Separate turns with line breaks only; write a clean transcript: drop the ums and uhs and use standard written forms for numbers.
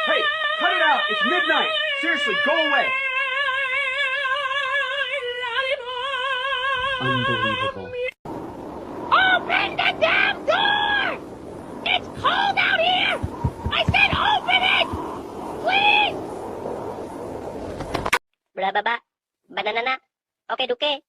Hey, cut it out! It's midnight! Seriously, go away! Unbelievable.
Open the damn door! It's cold out here! I said open it! Please! Blah, blah, blah. Banana na. Okay, duke.